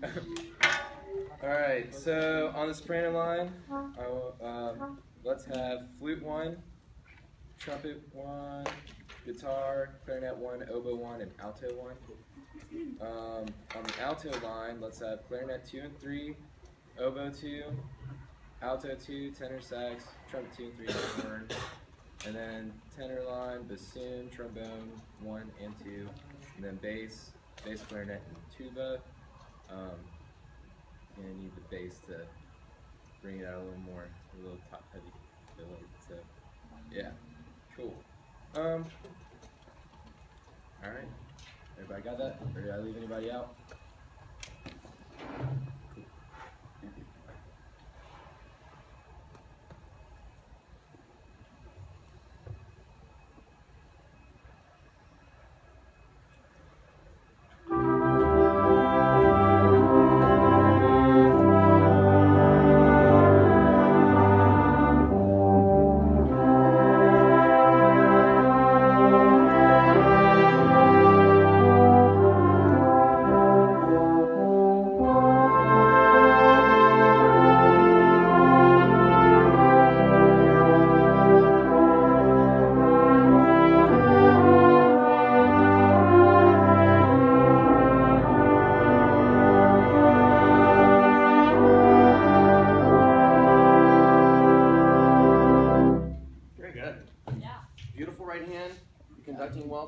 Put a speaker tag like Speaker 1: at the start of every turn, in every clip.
Speaker 1: All right, so on the soprano line, let's have flute 1, trumpet 1, guitar, clarinet 1, oboe 1, and alto 1. On the alto line, let's have clarinet 2 and 3, oboe 2, alto 2, tenor sax, trumpet 2 and 3, horn, and then tenor line, bassoon, trombone 1 and 2, and then bass, clarinet, and tuba. Gonna need the bass to bring it out a little more, a little top heavy feeling. So yeah, cool. All right, everybody got that? Or did I leave anybody out? Cool.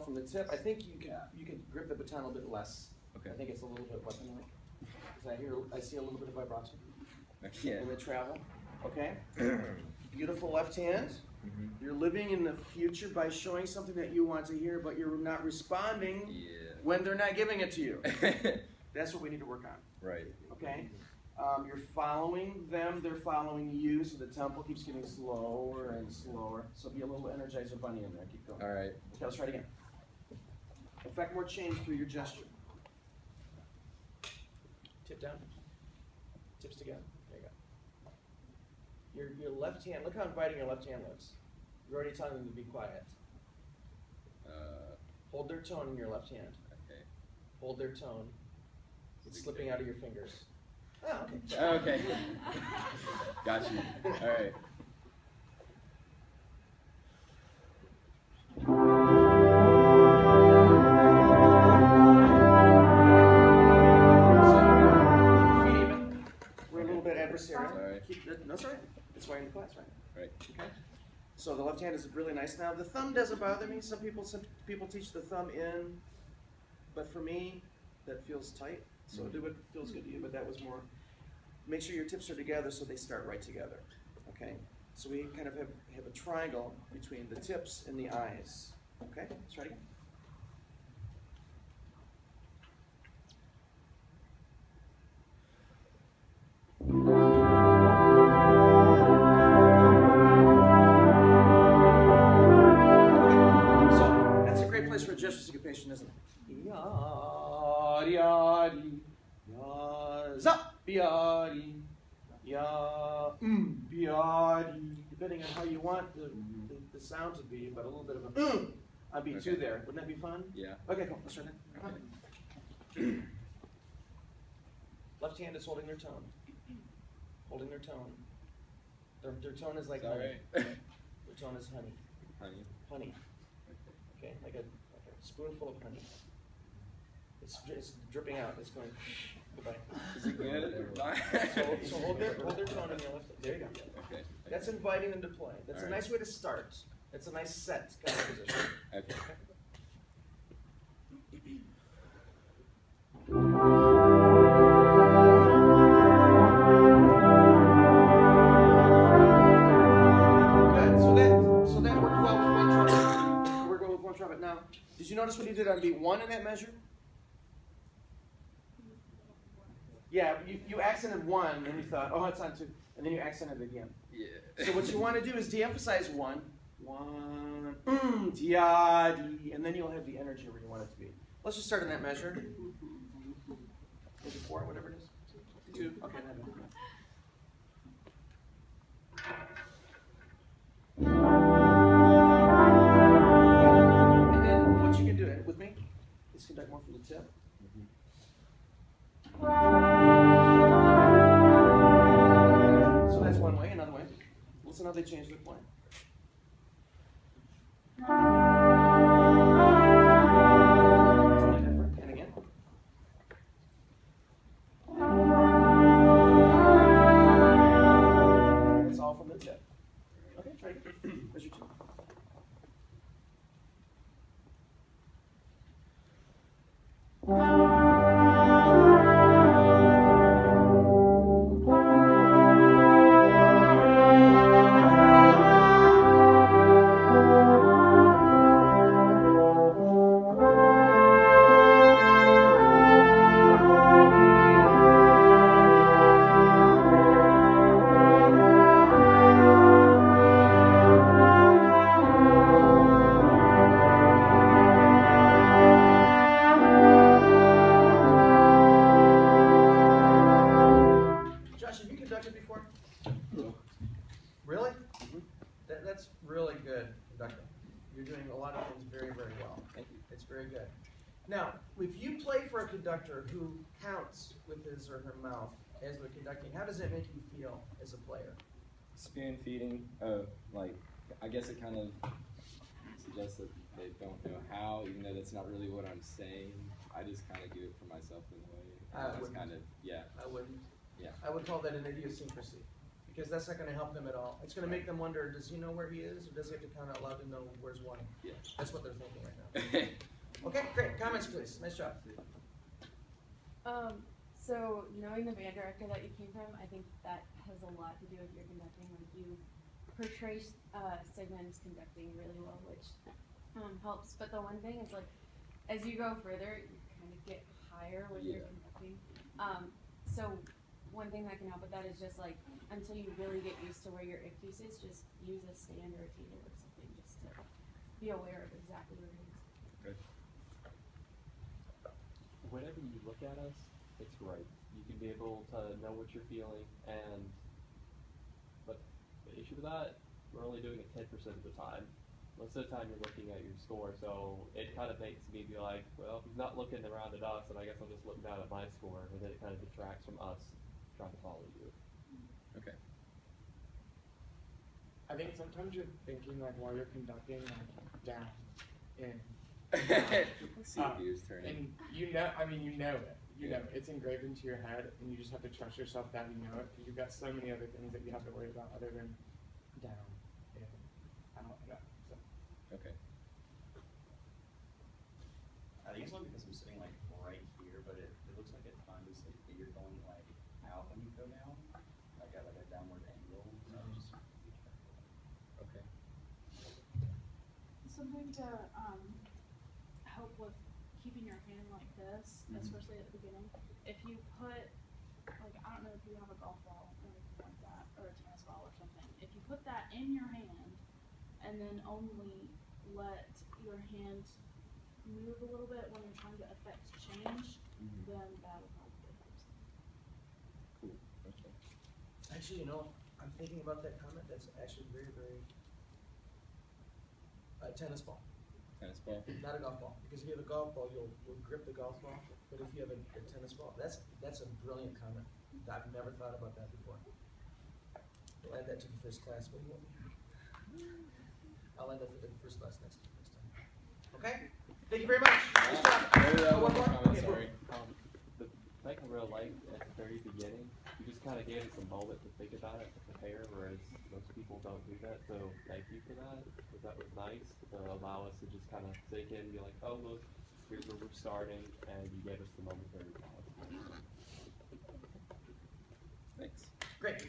Speaker 2: From the tip, I think you can grip the baton a little bit less.
Speaker 1: Okay.
Speaker 2: I think it's a little bit weaponly. Because I see a little bit of vibrato
Speaker 1: Yeah.
Speaker 2: in the travel. Okay. Beautiful left hand. You're living in the future by showing something that you want to hear, but you're not responding when they're not giving it to you. That's what we need to work on.
Speaker 1: Right.
Speaker 2: Okay. You're following them, they're following you, so the tempo keeps getting slower and slower. So be a little Energizer Bunny in there. Keep going.
Speaker 1: All right.
Speaker 2: Okay, let's try it again. Affect more change through your gesture. Tip down. Tips together. There you go. Your left hand, look how inviting your left hand looks. You're already telling them to be quiet. Hold their tone in your left hand.
Speaker 1: Okay.
Speaker 2: Hold their tone. It's slipping out of your fingers. Oh, okay.
Speaker 1: Okay. Got you. All right.
Speaker 2: So, feet even. We're a little bit adversarial.
Speaker 1: Sorry.
Speaker 2: No, sorry. That's why you're in the class, right?
Speaker 1: Right.
Speaker 2: Okay. So the left hand is really nice. Now the thumb doesn't bother me. Some people teach the thumb in, but for me, that feels tight. So do what feels good to you. But that was more. Make sure your tips are together so they start right together. Okay. So we kind of have a triangle between the tips and the eyes. Okay. Let's try it again. So that's a great place for gesture syncopation, isn't it? Biadi, biadi, depending on how you want the sound to be, but a little bit of a on beat 2 there. Wouldn't that be fun?
Speaker 1: Yeah.
Speaker 2: Okay, cool. Let's try that. Okay. Left hand is holding their tone. Holding their tone. Their tone is like honey. Their tone is honey.
Speaker 1: Honey.
Speaker 2: Honey. Okay, like a spoonful of honey. It's dripping out. It's going. Goodbye.
Speaker 1: Is it good?
Speaker 2: So hold their tone in your left. There you go.
Speaker 1: Okay.
Speaker 2: That's inviting them to play. That's a nice way to start. That's a nice set kind of position.
Speaker 1: Okay.
Speaker 2: Good. So that worked well with one trumpet. We're going with one trumpet now. Did you notice what he did on beat 1 in that measure? Yeah, you accented 1, and you thought, oh, it's on 2, and then you accented it again.
Speaker 1: Yeah.
Speaker 2: So what you want to do is de-emphasize 1, dia-di, and then you'll have the energy where you want it to be. Let's just start in that measure. Is it 4, whatever it is? 2, okay. And then what you can do with me is conduct more from the tip. You're doing a lot of things very, very well.
Speaker 1: Thank you.
Speaker 2: It's very good. Now, if you play for a conductor who counts with his or her mouth as they're conducting, how does that make you feel as a player?
Speaker 3: Spoon feeding, like, I guess it kind of suggests that they don't know how, even though that's not really what I'm saying. I just kind of do it for myself in a way. That's kind of, yeah.
Speaker 2: I wouldn't.
Speaker 3: Yeah.
Speaker 2: I would call that an idiosyncrasy, because that's not going to help them at all. It's going to make them wonder, does he know where he is, or does he have to count out loud to know where's one?
Speaker 3: Yeah.
Speaker 2: That's what they're thinking right now. Okay, great. Comments, please. Nice job.
Speaker 4: So knowing the band director that you came from, I think that has a lot to do with your conducting. Like you portray Sigmund's conducting really well, which helps. But the one thing is like, as you go further, you kind of get higher with your conducting. So one thing that can help with that is just like, until you really get used to where your if piece is, just use a stand or a table or something just to be aware of exactly where it is.
Speaker 3: Good.
Speaker 5: Whenever you look at us, it's right. You can be able to know what you're feeling, but the issue with that, we're only doing it 10% of the time. Most of the time you're looking at your score, so it kind of makes me be like, well, if he's not looking around at us, then I guess I'll just look down at my score, and then it kind of detracts from us trying to follow you.
Speaker 3: Okay.
Speaker 6: I think sometimes you're thinking like while you're conducting like down in
Speaker 3: CPU's turning.
Speaker 6: and you know it. You know it's engraved into your head, and you just have to trust yourself that you know it, because you've got so many other things that you have to worry about other than down and out and up. So.
Speaker 3: Okay.
Speaker 7: I think it's only because I'm sitting like right here, but it looks like at times that you're going like out when you go down, like at like a downward angle. So just
Speaker 3: Okay.
Speaker 8: Something to help with keeping your hand like this, especially at the beginning. If you put, like, I don't know if you have a golf ball or anything like that, or a tennis ball or something. If you put that in your hand and then only let your hand move a little bit when you're trying to affect change, then that will help the person.
Speaker 3: Cool. Okay.
Speaker 2: Actually, I'm thinking about that comment. That's actually very, very tennis ball.
Speaker 3: Tennis ball.
Speaker 2: Not a golf ball, because if you have a golf ball, you'll grip the golf ball. But if you have a tennis ball, that's a brilliant comment. I've never thought about that before. We'll add that to the first class. I'll add that to the first class next time. Okay? Thank you very much. Nice job. One more? Okay,
Speaker 3: Sorry.
Speaker 5: The thing I really liked at the very beginning, you just kind of gave us a moment to think about it, to prepare, whereas most people don't do that, so thank you for that. That was nice to allow us to just kind of sink in and be like, oh look, here's where we're starting, and you gave us the momentary pause.
Speaker 3: Thanks.
Speaker 2: Great.